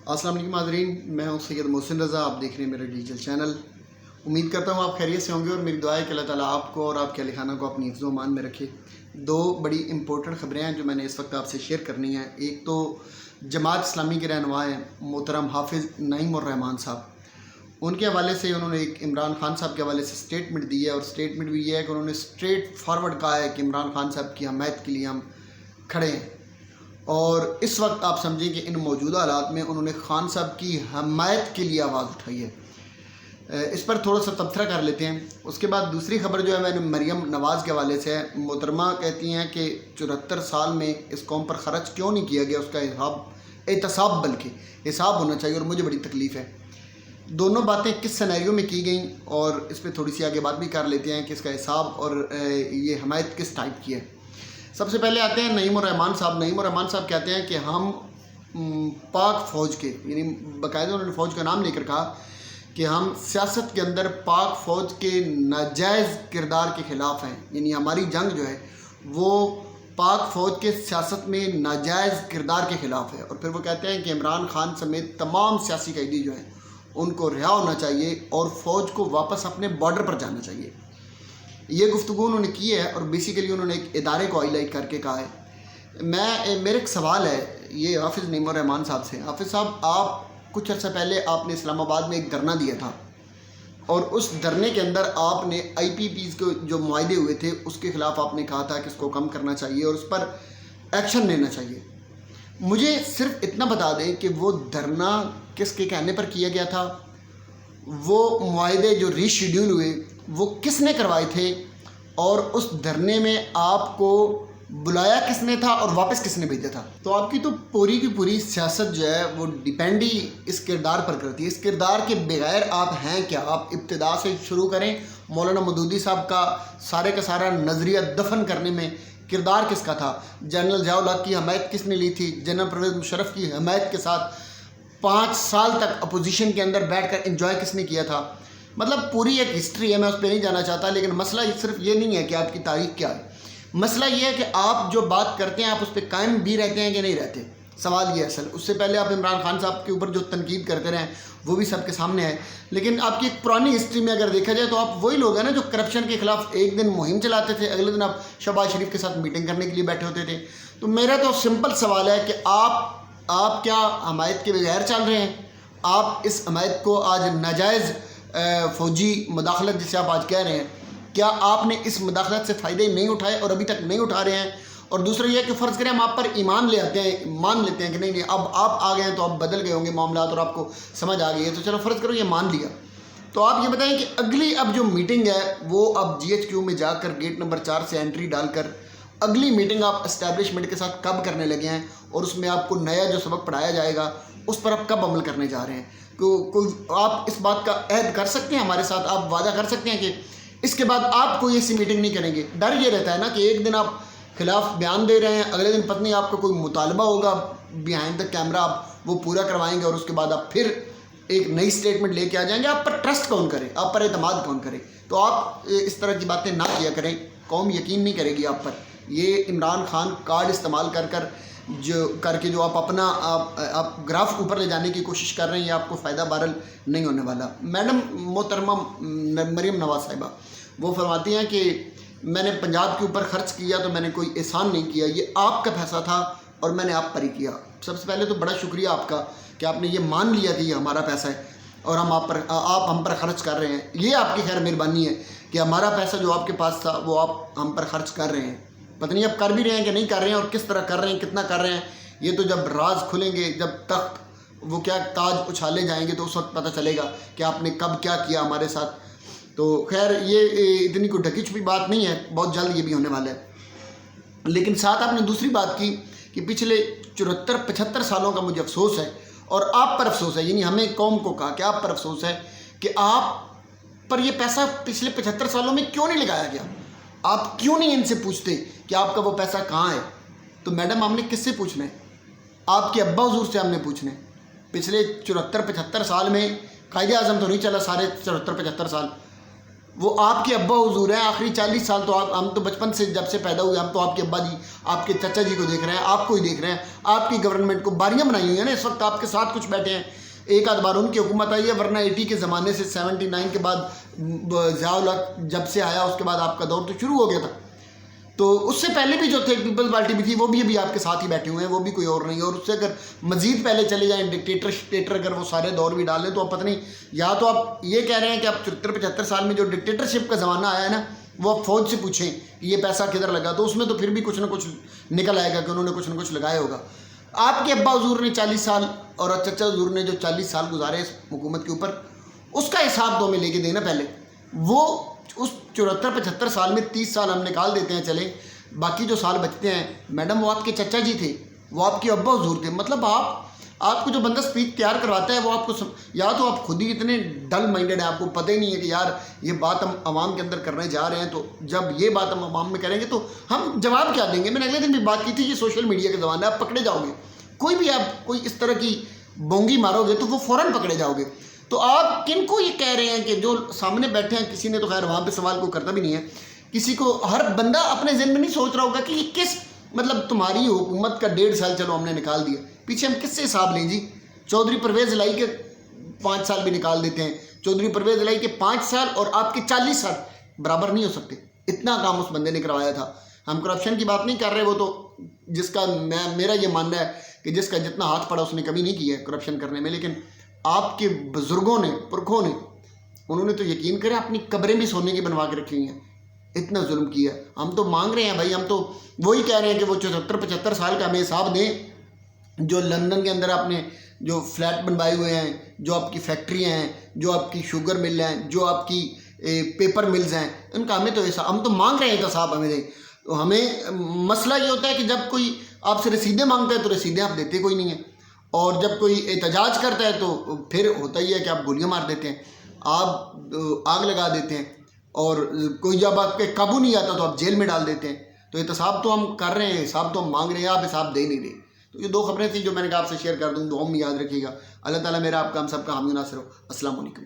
अस्सलाम वालेकुम नाज़रीन, मैं हूं सैयद मोहसिन रज़ा। आप देख रहे हैं मेरा डिजिटल चैनल। उम्मीद करता हूं आप खैरियत से होंगे और मेरी दुआ है कि अल्लाह ताला आपको और आपके अहल खाना को अपनी हिफ्ज़ व अमान में रखे। दो बड़ी इंपॉर्टेंट ख़बरें हैं जो मैंने इस वक्त आपसे शेयर करनी है। एक तो जमात इस्लामी के रहनुमा हैं मोहतरम हाफिज़ नईम उर रहमान साहब, उनके हवाले से उन्होंने एक इमरान खान साहब के हवाले से स्टेटमेंट दी है और स्टेटमेंट भी ये है कि उन्होंने स्ट्रेट फॉरवर्ड कहा है कि इमरान खान साहब की हमायत के लिए हम खड़े हैं। और इस वक्त आप समझें कि इन मौजूदा हालात में उन्होंने खान साहब की हमायत के लिए आवाज़ उठाई है। इस पर थोड़ा सा तबसरा कर लेते हैं। उसके बाद दूसरी खबर जो है मैंने मरियम नवाज़ के हवाले से है। मोहतरमा कहती हैं कि 74 साल में इस कौम पर ख़र्च क्यों नहीं किया गया, उसका एहतसाब बल्कि हिसाब होना चाहिए और मुझे बड़ी तकलीफ़ है। दोनों बातें किस सिनेरियो में की गई और इस पर थोड़ी सी आगे बात भी कर लेते हैं कि इसका हिसाब और ये हमायत किस टाइप की है। सबसे पहले आते हैं नईम उर रहमान साहब। नईम उर रहमान साहब कहते हैं कि हम पाक फ़ौज के, यानी बाकायदा उन्होंने फ़ौज का नाम लेकर कहा कि हम सियासत के अंदर पाक फ़ौज के नाजायज़ किरदार के ख़िलाफ़ हैं। यानी हमारी जंग जो है वो पाक फ़ौज के सियासत में नाजायज़ किरदार के ख़िलाफ़ है। और फिर वो कहते हैं कि इमरान खान समेत तमाम सियासी कैदी जो हैं उनको रिहा होना चाहिए और फ़ौज को वापस अपने बॉर्डर पर जाना चाहिए। ये गुफ्तगू उन्होंने की है और बेसिकली उन्होंने एक इदारे को हाईलाइट करके कहा है। मेरे एक सवाल है ये हाफिज़ नईम उर रहमान साहब से। हाफिज़ साहब, आप कुछ अर्सा पहले आपने इस्लामाबाद में एक धरना दिया था और उस धरने के अंदर आपने IPPs को जो मुआहदे हुए थे उसके ख़िलाफ़ आपने कहा था कि इसको कम करना चाहिए और उस पर एक्शन लेना चाहिए। मुझे सिर्फ इतना बता दें कि वो धरना किसके कहने पर किया गया था, वो मुआहदे जो रीशेड्यूल हुए वो किसने करवाए थे और उस धरने में आपको बुलाया किसने था और वापस किसने भेजा था। तो आपकी तो पूरी की पूरी सियासत जो है वो डिपेंड ही इस किरदार पर करती है। इस किरदार के बगैर आप हैं क्या। आप इब्तिदा से शुरू करें। मौलाना मदूदी साहब का सारा नज़रिया दफन करने में किरदार किसका था। जनरल ज़िया उल हक की हमायत किसने ली थी। जनरल परवेज़ मुशर्रफ की हमायत के साथ 5 साल तक अपोजिशन के अंदर बैठकर एंजॉय किसने किया था। मतलब पूरी एक हिस्ट्री है, मैं उस पर नहीं जाना चाहता। लेकिन मसला सिर्फ ये नहीं है कि आपकी तारीख क्या है, मसला ये है कि आप जो बात करते हैं आप उस पर कायम भी रहते हैं कि नहीं रहते। सवाल ये असल। उससे पहले आप इमरान खान साहब के ऊपर जो तनकीद करते रहे वो भी सबके सामने है। लेकिन आपकी एक पुरानी हिस्ट्री में अगर देखा जाए तो आप वही लोग हैं ना जो करप्शन के खिलाफ एक दिन मुहिम चलाते थे, अगले दिन आप शहबाज शरीफ के साथ मीटिंग करने के लिए बैठे होते थे। तो मेरा तो सिंपल सवाल है कि आप क्या हमायत के बगैर चल रहे हैं। आप इस हमायत को आज नाजायज़ फ़ौजी मुदाखलत जिसे आप आज कह रहे हैं, क्या आपने इस मुदाखलत से फ़ायदे नहीं उठाए और अभी तक नहीं उठा रहे हैं। और दूसरा यह कि फ़र्ज़ करें हम आप पर ईमान ले आते हैं, मान लेते हैं कि नहीं अब आप आ गए हैं तो अब बदल गए होंगे मामला और आपको समझ आ गई है, तो चलो फ़र्ज़ करो ये मान लिया। तो आप ये बताएं कि अगली अब जो मीटिंग है वो अब GHQ में जाकर गेट नंबर 4 से एंट्री डालकर अगली मीटिंग आप इस्टेब्लिशमेंट के साथ कब करने लगे हैं और उसमें आपको नया जो सबक पढ़ाया जाएगा उस पर आप कब अमल करने जा रहे हैं। कोई आप इस बात का अहद कर सकते हैं हमारे साथ, आप वादा कर सकते हैं कि इसके बाद आप कोई ऐसी मीटिंग नहीं करेंगे। डर ये रहता है ना कि एक दिन आप खिलाफ बयान दे रहे हैं, अगले दिन पत्नी आपका कोई मुतालबा होगा बिहाइंड द कैमरा, आप वो पूरा करवाएंगे और उसके बाद आप फिर एक नई स्टेटमेंट लेके आ जाएंगे। आप पर ट्रस्ट कौन करे, आप पर एतमाद कौन करे। तो आप इस तरह की बातें ना किया करें, कौम यकीन नहीं करेगी आप पर। ये इमरान खान कार्ड इस्तेमाल करके जो आप अपना आप ग्राफ ऊपर ले जाने की कोशिश कर रहे हैं, ये आपको फ़ायदा बहरहाल नहीं होने वाला। मैडम मोहतरमा मरियम नवाज़ साहिबा वो फरमाती हैं कि मैंने पंजाब के ऊपर ख़र्च किया तो मैंने कोई एहसान नहीं किया, ये आपका फैसला था और मैंने आप पर ही किया। सबसे पहले तो बड़ा शुक्रिया आपका कि आपने ये मान लिया कि ये हमारा पैसा है और आप हम पर ख़र्च कर रहे हैं। ये आपकी खैर मेहरबानी है कि हमारा पैसा जो आपके पास था वो आप हम पर ख़र्च कर रहे हैं। पता नहीं आप कर भी रहे हैं कि नहीं कर रहे हैं और किस तरह कर रहे हैं, कितना कर रहे हैं, ये तो जब राज खुलेंगे, जब तक वो क्या ताज उछाले जाएंगे तो उस वक्त पता चलेगा कि आपने कब क्या किया हमारे साथ। तो खैर ये इतनी कोई ढकी छुपी बात नहीं है, बहुत जल्द ये भी होने वाला है। लेकिन साथ आपने दूसरी बात की कि पिछले 74-75 सालों का मुझे अफसोस है और आप पर अफसोस है, यानी हमें कौम को कहा कि आप पर अफसोस है कि आप पर ये पैसा पिछले 75 सालों में क्यों नहीं लगाया गया। आप क्यों नहीं इनसे पूछते कि आपका वो पैसा कहाँ है। तो मैडम हमने किससे पूछना है, आपके अब्बा हुजूर से हमने पूछना है। पिछले 74-75 साल में कायदे आज़म तो नहीं चला सारे 74-75 साल, वो आपके अब्बा हुजूर हैं। आखिरी 40 साल तो हम तो बचपन से जब से पैदा हुए हम तो आपके अब्बा जी, आपके चाचा जी को देख रहे हैं, आपको ही देख रहे हैं। आपकी गवर्नमेंट को बारियां बनाई हुई हैं ना, इस वक्त आपके साथ कुछ बैठे हैं। एक आध बार उनकी हुकूमत आई है, वरना 80 के ज़माने से 79 के बाद ज़िया-उल हक जब से आया उसके बाद आपका दौर तो शुरू हो गया था। तो उससे पहले भी जो थे पीपल्स पार्टी भी थी, वो भी अभी आपके साथ ही बैठे हुए हैं, वो भी कोई और नहीं है। और उससे अगर मजीद पहले चले जाएं, डिक्टेटर अगर वो सारे दौर भी डाल लें, तो आप पता नहीं, या तो आप ये कह रहे हैं कि आप 74-75 साल में जो डिक्टेटरशिप का ज़माना आया है ना, वो आप फौज से पूछें कि ये पैसा किधर लगा, तो उसमें तो फिर भी कुछ ना कुछ निकल आएगा कि उन्होंने कुछ ना कुछ लगाया होगा। आपके अब्बा हुजूर ने 40 साल और चचा हुजूर ने जो 40 साल गुजारे इस हुकूमत के ऊपर, उसका हिसाब तो हमें लेके देना पहले। वो उस 74-75 साल में 30 साल हम निकाल देते हैं चले, बाकी जो साल बचते हैं, मैडम वो आपके चचा जी थे, वो आपके अब्बा हुजूर थे। मतलब आपको जो बंदा स्पीच तैयार करवाता है वो आपको या तो आप खुद ही इतने डल माइंडेड हैं, आपको पता ही नहीं है कि यार ये बात हम आवाम के अंदर करने जा रहे हैं, तो जब ये बात हम आवाम में करेंगे तो हम जवाब क्या देंगे। मैंने अगले दिन भी बात की थी, ये सोशल मीडिया का ज़माना है, आप पकड़े जाओगे। कोई भी आप कोई इस तरह की बोंगी मारोगे तो वो फ़ौरन पकड़े जाओगे। तो आप किन को ये कह रहे हैं कि जो सामने बैठे हैं, किसी ने तो खैर वहाँ पे सवाल को करता भी नहीं है, किसी को, हर बंदा अपने ज़हन में नहीं सोच रहा होगा कि ये किस, मतलब तुम्हारी हुकूमत का 1.5 साल चलो हमने निकाल दिया, पीछे हम किससे हिसाब लें जी। चौधरी परवेज़ इलाही के 5 साल भी निकाल देते हैं। चौधरी परवेज़ इलाही के 5 साल और आपके 40 साल बराबर नहीं हो सकते। इतना काम उस बंदे ने करवाया था। हम करप्शन की बात नहीं कर रहे, वो तो जिसका मेरा ये मानना है कि जिसका जितना हाथ पड़ा उसने कभी नहीं किया है करप्शन करने में, लेकिन आपके बुजुर्गों ने, पुरखों ने, उन्होंने तो यकीन करें अपनी कब्रें भी सोने की बनवा के रखी हुई हैं। इतना जुल्म किया। हम तो मांग रहे हैं भाई, हम तो वही कह रहे हैं कि वो 74-75 साल का हमें हिसाब दें। जो लंदन के अंदर आपने जो फ्लैट बनवाए हुए हैं, जो आपकी फैक्ट्रियाँ हैं, जो आपकी शुगर मिल हैं, जो आपकी पेपर मिल्स हैं, उनका हमें तो हिसाब, हम तो मांग रहे हैं हिसाब हमें दें। तो हमें मसला ये होता है कि जब कोई आपसे रसीदें मांगता है तो रसीदें आप देते कोई नहीं है, और जब कोई एहतजाज करता है तो फिर होता ही है कि आप गोलियां मार देते हैं, आप आग लगा देते हैं, और कोई जब आपके काबू नहीं आता तो आप जेल में डाल देते हैं। तो एहतसाब तो हम कर रहे हैं, हिसाब तो हम मांग रहे हैं, आप हिसाब दे नहीं रहे। तो ये 2 खबरें थी जो मैंने कहा आपसे शेयर कर दूँ, दुआ में याद रखिएगा। अल्लाह ताला मेरा आपका हम सबका हामी नासिर हो। अस्सलाम वालेकुम।